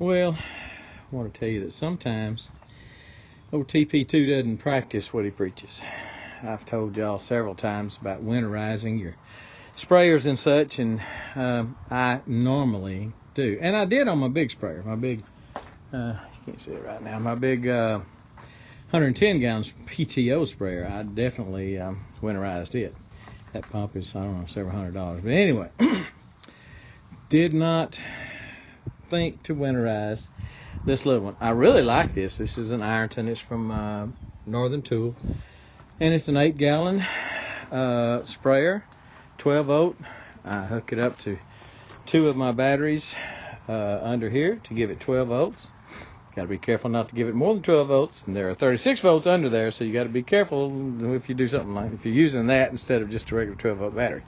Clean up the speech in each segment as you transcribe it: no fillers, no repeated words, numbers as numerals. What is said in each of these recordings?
Well, I want to tell you that sometimes old TP2 doesn't practice what he preaches. I've told y'all several times about winterizing your sprayers and such, and I normally do. And I did on my big sprayer, my big, you can't see it right now, my big 110 gallons PTO sprayer. I definitely winterized it. That pump is, I don't know, several $100. But anyway, did not think to winterize this little one. I really like this. This is an Ironton. It's from Northern Tool, and it's an 8-gallon sprayer, 12 volt. I hook it up to 2 of my batteries under here to give it 12 volts. Got to be careful not to give it more than 12 volts, and there are 36 volts under there, so you got to be careful if you do something like if you're using that instead of just a regular 12 volt battery.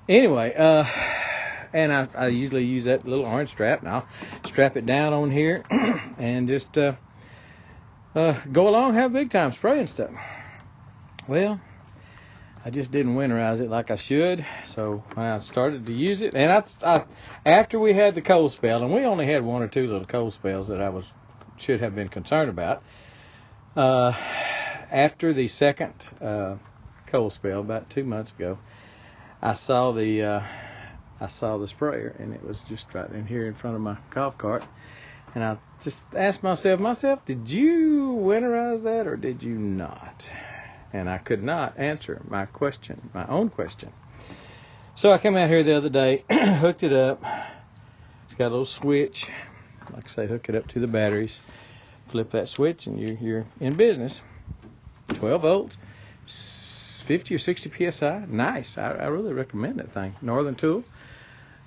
Anyway, and I usually use that little orange strap, and I'll strap it down on here and just go along, have big time spraying stuff. Well, I just didn't winterize it like I should, so I started to use it, and I after we had the cold spell, and we only had 1 or 2 little cold spells that I should have been concerned about. After the second cold spell, about 2 months ago, I saw the sprayer, and it was just right in here in front of my golf cart, and I just asked myself, did you winterize that or did you not? And I could not answer my own question. So I came out here the other day, hooked it up. It's got a little switch, like I say, hook it up to the batteries, flip that switch, and you're in business. 12 volts, 50 or 60 psi, nice. I really recommend that thing. Northern Tool.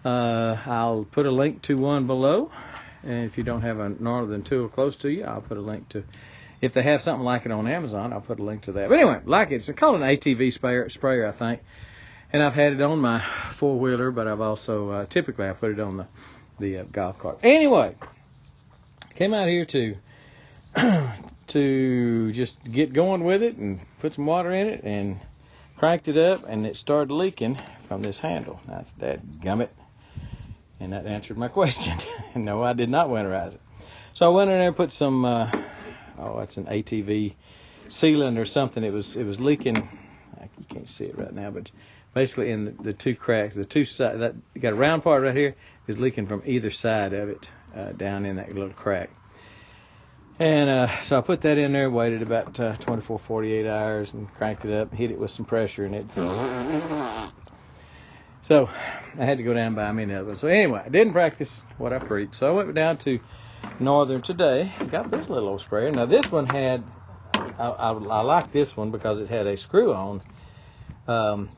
I'll put a link to one below, and if you don't have a Northern Tool close to you, I'll put a link to, if they have something like it on Amazon, I'll put a link to that. But anyway, like it's called an ATV sprayer, I think, and I've had it on my 4-wheeler, but I've also typically I put it on the golf cart. Anyway, came out here to to just get going with it and put some water in it and cranked it up, and it started leaking from this handle. That's dadgummit. And that answered my question. No, I did not winterize it. So I went in there and put some, it's an ATV sealant or something. It was leaking. You can't see it right now, but basically in the 2 cracks, the 2 sides, that you got a round part right here, is leaking from either side of it down in that little crack. And so I put that in there, waited about 24, 48 hours, and cranked it up, hit it with some pressure, and it. So I had to go down and buy me another one. So anyway, I didn't practice what I preached. So I went down to Northern today, got this little old sprayer. Now this one had, I like this one because it had a screw-on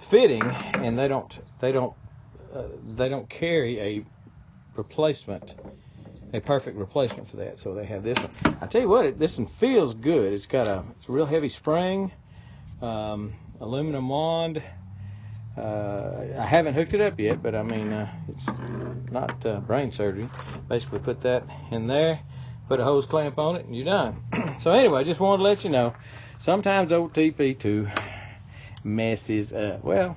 fitting, and they don't carry a perfect replacement for that. So they have this one. I tell you what, this one feels good. It's got it's a real heavy spring, aluminum wand. I haven't hooked it up yet, but I mean, it's not brain surgery. Basically put that in there, put a hose clamp on it, and you're done. So anyway, I just wanted to let you know, sometimes old TP2 messes up. Well,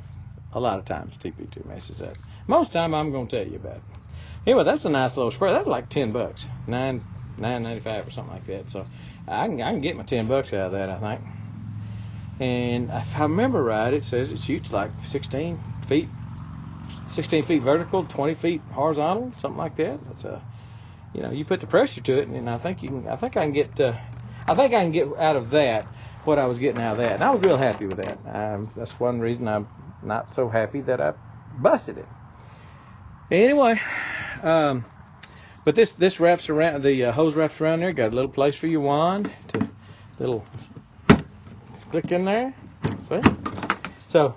a lot of times TP2 messes up. Most time I'm going to tell you about it. Anyway, that's a nice little sprayer. That's like $10, $9.95 or something like that. So I can get my $10 out of that, I think. And if I remember right, it says it shoots like 16 feet vertical, 20 feet horizontal, something like that. That's you put the pressure to it, and I think I can get out of that what I was getting out of that, and I was real happy with that. That's one reason I'm not so happy that I busted it. Anyway, but this wraps around, the hose wraps around there. Got a little place for your wand to little. Click in there. See? So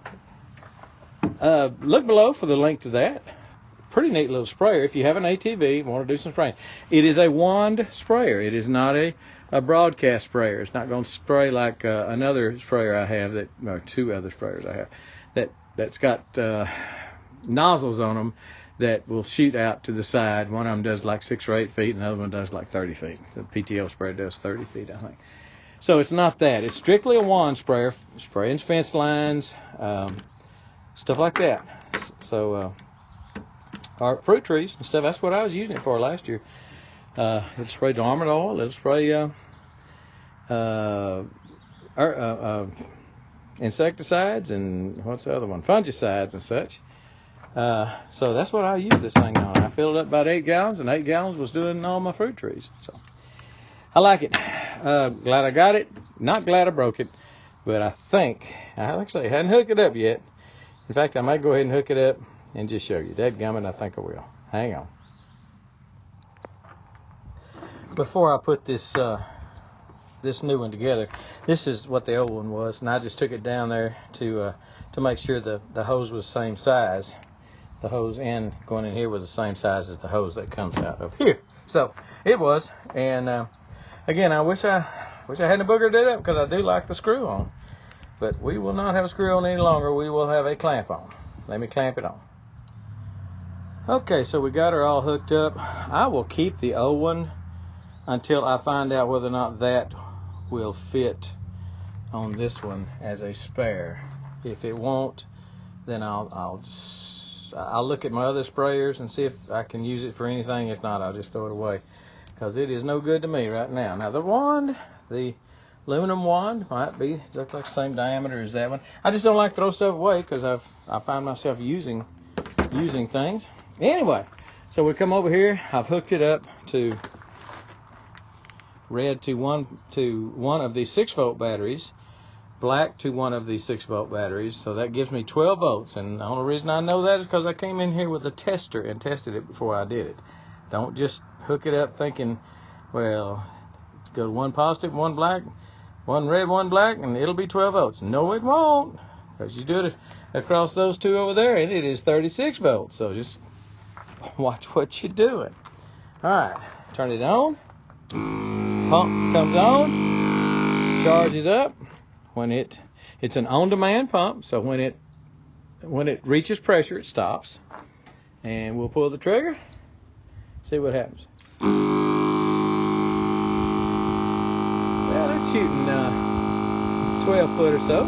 look below for the link to that. Pretty neat little sprayer. If you have an ATV, want to do some spraying. It is a wand sprayer. It is not a broadcast sprayer. It's not going to spray like another sprayer I have, or 2 other sprayers I have, that's got nozzles on them that will shoot out to the side. One of them does like 6 or 8 feet, and the other one does like 30 feet. The PTO sprayer does 30 feet, I think. So it's not that. It's strictly a wand sprayer, spraying fence lines, stuff like that. So, or fruit trees and stuff. That's what I was using it for last year. It'll spray dormant oil. It'll spray insecticides and what's the other one? Fungicides and such. So that's what I use this thing on. I filled up about 8 gallons, and 8 gallons was doing all my fruit trees. So I like it. Glad I got it. Not glad I broke it, but I think, like I say, I hadn't hooked it up yet. In fact, I might go ahead and hook it up and just show you. Dadgummit, I think I will. Hang on. Before I put this this new one together, this is what the old one was, and I just took it down there to make sure the hose was the same size. The hose end going in here was the same size as the hose that comes out of here. So it was, and again, I wish I hadn't boogered it up, because I do like the screw on. But we will not have a screw on any longer. We will have a clamp on. Let me clamp it on. Okay, so we got her all hooked up. I will keep the old one until I find out whether or not that will fit on this one as a spare. If it won't, then I'll look at my other sprayers and see if I can use it for anything. If not, I'll just throw it away, because it is no good to me right now. Now the wand, the aluminum wand, might be look like the same diameter as that one. I just don't like to throw stuff away, because I find myself using things. Anyway, so we come over here. I've hooked it up to red to one of these 6-volt batteries, black to one of these 6-volt batteries. So that gives me 12 volts. And the only reason I know that is because I came in here with a tester and tested it before I did it. Don't just hook it up thinking, well, go to one positive, one black, one red, one black, and it'll be 12 volts. No, it won't, because you do it across those two over there, and it is 36 volts. So just watch what you're doing. All right, turn it on. Pump comes on, charges up. When it's an on-demand pump, so when it reaches pressure, it stops, and we'll pull the trigger. See what happens. Well, it's shooting 12 foot or so.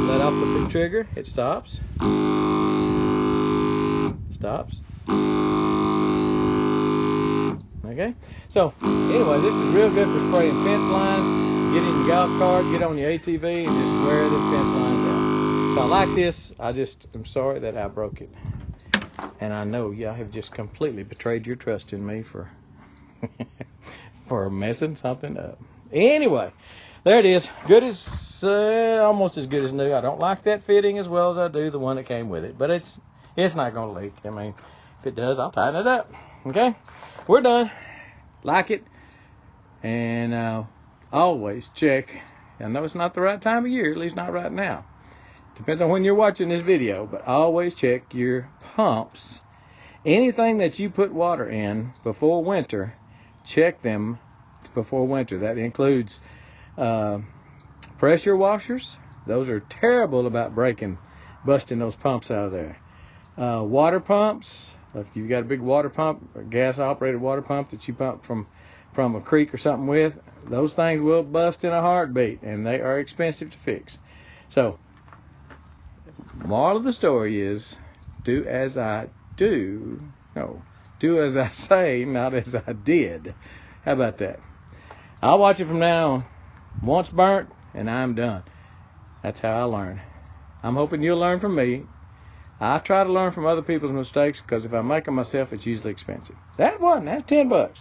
Let off the trigger, it stops. Stops. Okay, so anyway, this is real good for spraying fence lines. Get in your golf cart, get on your ATV, and just wear the fence lines out. So I like this. I'm sorry that I broke it, and I know y'all have just completely betrayed your trust in me for for messing something up. Anyway, there it is. Good as almost as good as new. I don't like that fitting as well as I do the one that came with it, but it's not going to leak. I mean, if it does, I'll tighten it up. Okay. We're done. Like it, and always check. I know it's not the right time of year, at least not right now. Depends on when you're watching this video, but always check your pumps. Anything that you put water in before winter, check them before winter. That includes pressure washers. Those are terrible about busting those pumps out of there. Water pumps. If you've got a big water pump, a gas-operated water pump that you pump from a creek or something with, those things will bust in a heartbeat, and they are expensive to fix. So, moral of the story is, do as I say, not as I did. How about that? I'll watch it from now on. Once burnt, and I'm done. That's how I learn. I'm hoping you'll learn from me. I try to learn from other people's mistakes, because if I make them myself, it's usually expensive. That's $10.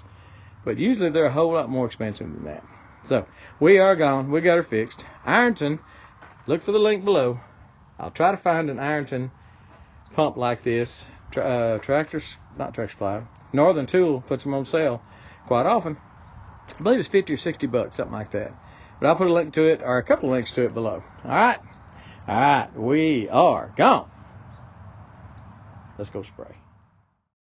But usually they're a whole lot more expensive than that. So, we are gone. We got her fixed. Ironton, look for the link below. I'll try to find an Ironton pump like this. Tractor Supply. Northern Tool puts them on sale quite often. I believe it's 50 or 60 bucks, something like that. But I'll put a link to it, or a couple of links to it below. All right, we are gone. Let's go spray.